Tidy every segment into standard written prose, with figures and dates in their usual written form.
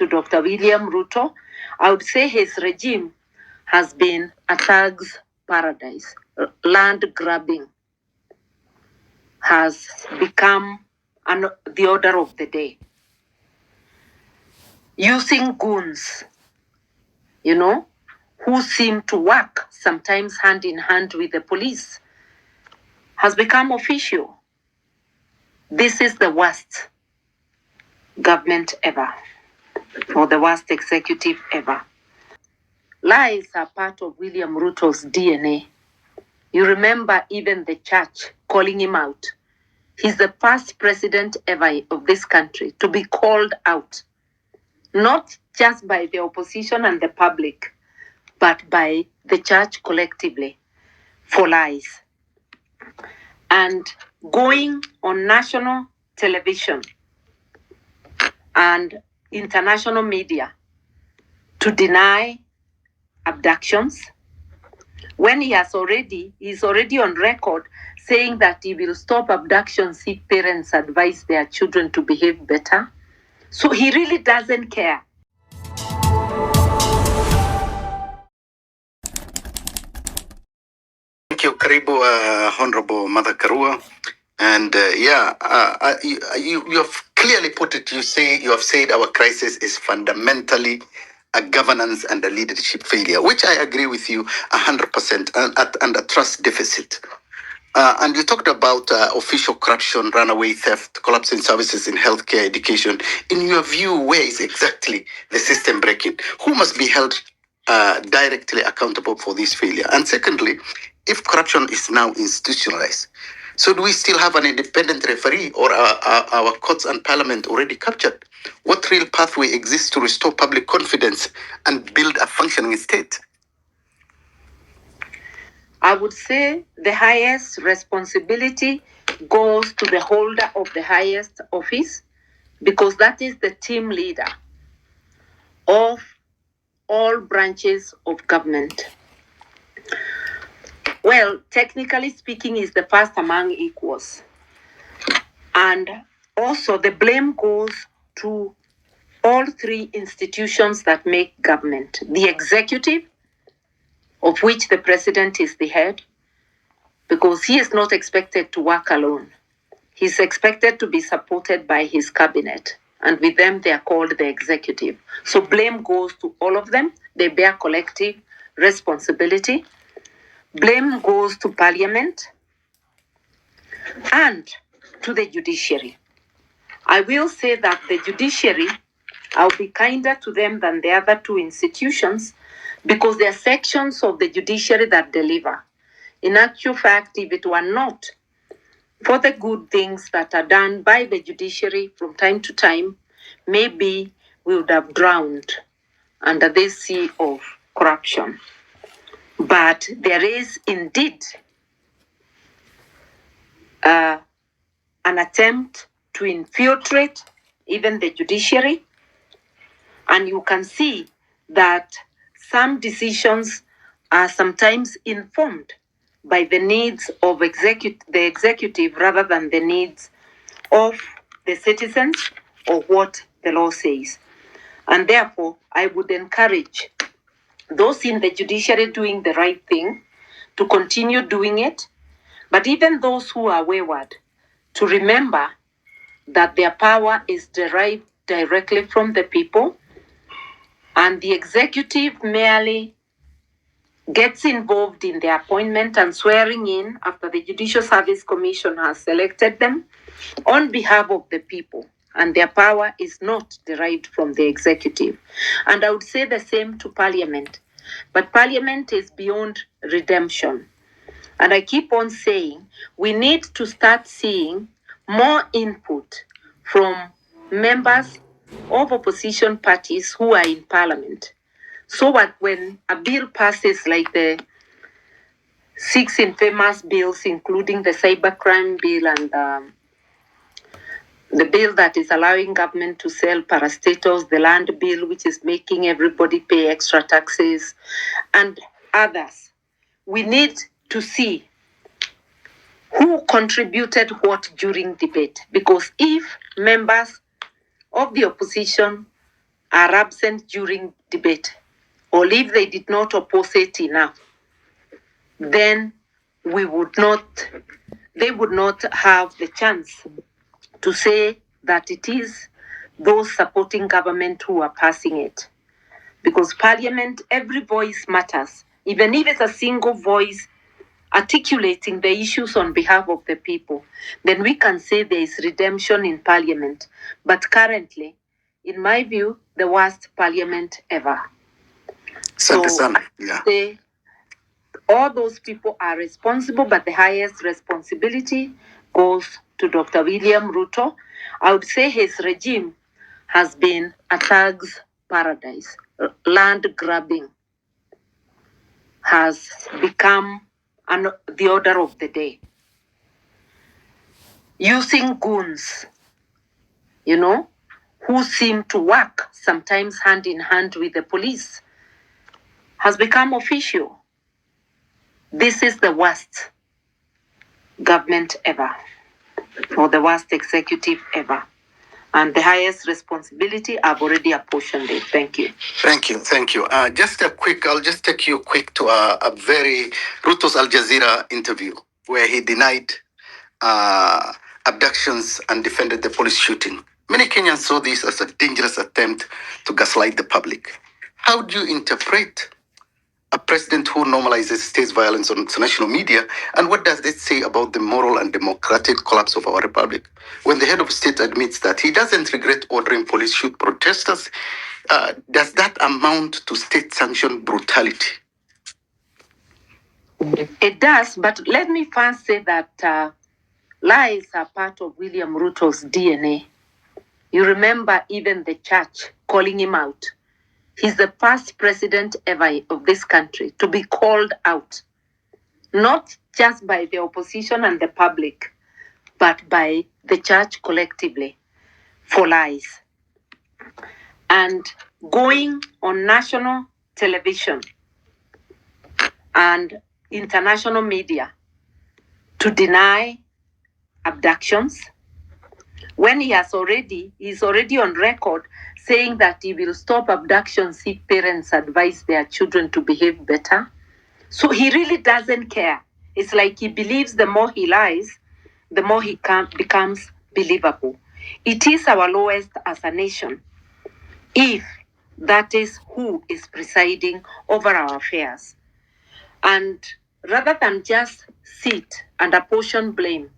to Dr. William Ruto, I would say his regime has been a thug's paradise. Land grabbing has become the order of the day. Using goons, who seem to work sometimes hand in hand with the police, has become official. This is the worst government ever, or the worst executive ever. Lies are part of William Ruto's DNA. You remember even the church calling him out. He's the first president ever of this country to be called out, not just by the opposition and the public, but by the church collectively for lies. And going on national television and international media to deny abductions, when he's already on record saying that he will stop abductions if parents advise their children to behave better. So he really doesn't care. Thank you, Karibu, Honorable Martha Karua. And you have clearly put it. You have said our crisis is fundamentally a governance and a leadership failure, which I agree with you 100%, and a trust deficit. And you talked about official corruption, runaway theft, collapsing services in healthcare, education. In your view, where is exactly the system breaking? Who must be held directly accountable for this failure? And secondly, if corruption is now institutionalized, so do we still have an independent referee, or are our courts and parliament already captured? What real pathway exists to restore public confidence and build a functioning state? I would say the highest responsibility goes to the holder of the highest office, because that is the team leader of all branches of government. Well, technically speaking, is the first among equals. And also the blame goes to all three institutions that make government: the executive, of which the president is the head, because he is not expected to work alone. He's expected to be supported by his cabinet, and with them they are called the executive. So blame goes to all of them. They bear collective responsibility. Blame goes to parliament and to the judiciary. I will say that the judiciary, I'll be kinder to them than the other two institutions, because there are sections of the judiciary that deliver. In actual fact, if it were not for the good things that are done by the judiciary from time to time, maybe we would have drowned under this sea of corruption. But there is indeed an attempt to infiltrate even the judiciary. And you can see that some decisions are sometimes informed by the needs of the executive rather than the needs of the citizens or what the law says. And therefore, I would encourage those in the judiciary doing the right thing to continue doing it, but even those who are wayward to remember that their power is derived directly from the people, and the executive merely gets involved in the appointment and swearing in after the Judicial Service Commission has selected them on behalf of the people, and their power is not derived from the executive. And I would say the same to Parliament, but Parliament is beyond redemption. And I keep on saying we need to start seeing more input from members of opposition parties who are in Parliament, so that when a bill passes, like the 6 infamous bills, including the cybercrime bill and the bill that is allowing government to sell parastatals, the land bill, which is making everybody pay extra taxes, and others, we need to see who contributed what during debate. Because if members of the opposition are absent during debate, or if they did not oppose it enough, then they would not have the chance to say that it is those supporting government who are passing it. Because Parliament, every voice matters. Even if it's a single voice articulating the issues on behalf of the people, then we can say there is redemption in Parliament. But currently, in my view, the worst Parliament ever. So, yeah. All those people are responsible, but the highest responsibility goes to Dr. William Ruto. I would say his regime has been a thug's paradise. Land grabbing has become the order of the day. Using goons, who seem to work sometimes hand in hand with the police, has become official. This is the worst government ever, or the worst executive ever. And the highest responsibility, I've already apportioned it. Thank you. Thank you. I'll just take you quick to a very Ruto'S Al Jazeera interview where he denied abductions and defended the police shooting. Many Kenyans saw this as a dangerous attempt to gaslight the public. How do you interpret a president who normalizes state violence on international media? And what does it say about the moral and democratic collapse of our republic? When the head of state admits that he doesn't regret ordering police shoot protesters, does that amount to state-sanctioned brutality? It does, but let me first say that lies are part of William Ruto's DNA. You remember even the church calling him out. He's the first president ever of this country to be called out, not just by the opposition and the public, but by the church collectively for lies. And going on national television and international media to deny abductions, when he's already on record saying that he will stop abductions if parents advise their children to behave better. So he really doesn't care. It's like he believes the more he lies, the more he becomes believable. It is our lowest as a nation if that is who is presiding over our affairs. And rather than just sit and apportion blame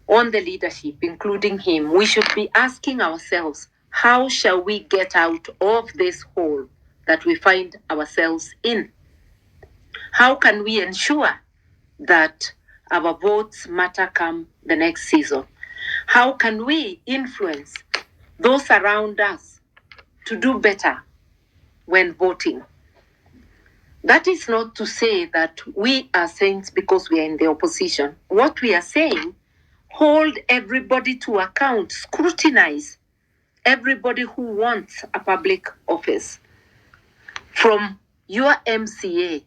on the leadership, including him, we should be asking ourselves, how shall we get out of this hole that we find ourselves in? How can we ensure that our votes matter come the next season? How can we influence those around us to do better when voting? That is not to say that we are saints because we are in the opposition. What we are saying, hold everybody to account, scrutinize everybody who wants a public office, from your MCA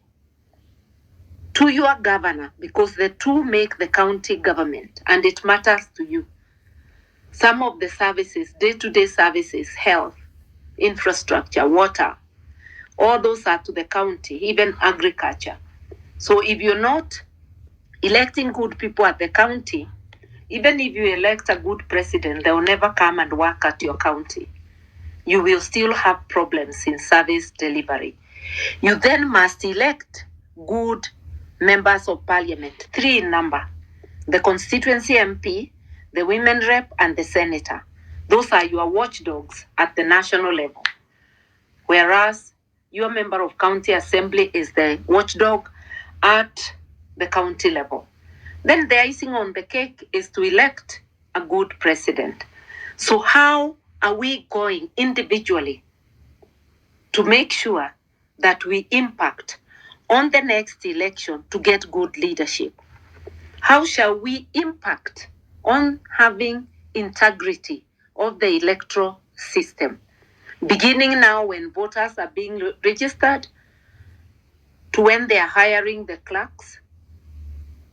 to your governor, because the two make the county government and it matters to you. Some of the services, day-to-day services, health, infrastructure, water, all those are to the county, even agriculture. So if you're not electing good people at the county, even if you elect a good president, they will never come and work at your county. You will still have problems in service delivery. You then must elect good members of parliament, 3 in number: the constituency MP, the women rep, and the senator. Those are your watchdogs at the national level. Whereas your member of county assembly is the watchdog at the county level. Then the icing on the cake is to elect a good president. So how are we going individually to make sure that we impact on the next election to get good leadership? How shall we impact on having integrity of the electoral system? Beginning now when voters are being registered, to when they are hiring the clerks,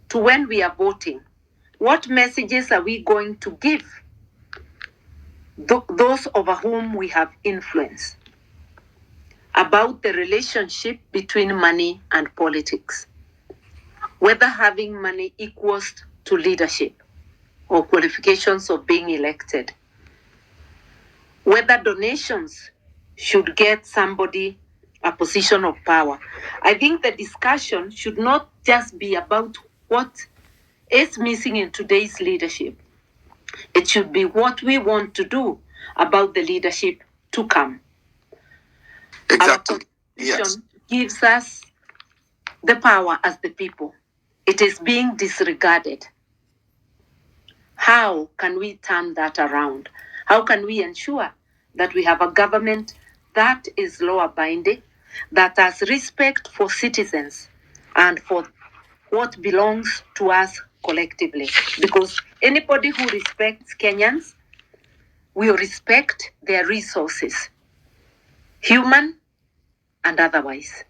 to when we are voting. What messages are we going to give those over whom we have influence, about the relationship between money and politics, whether having money equals to leadership or qualifications of being elected, whether donations should get somebody a position of power. I think the discussion should not just be about what is missing in today's leadership. It should be what we want to do about the leadership to come. Exactly. Our constitution gives us the power as the people. It is being disregarded. How can we turn that around? How can we ensure that we have a government that is law-abiding, that has respect for citizens and for what belongs to us collectively? Because anybody who respects Kenyans will respect their resources, human and otherwise.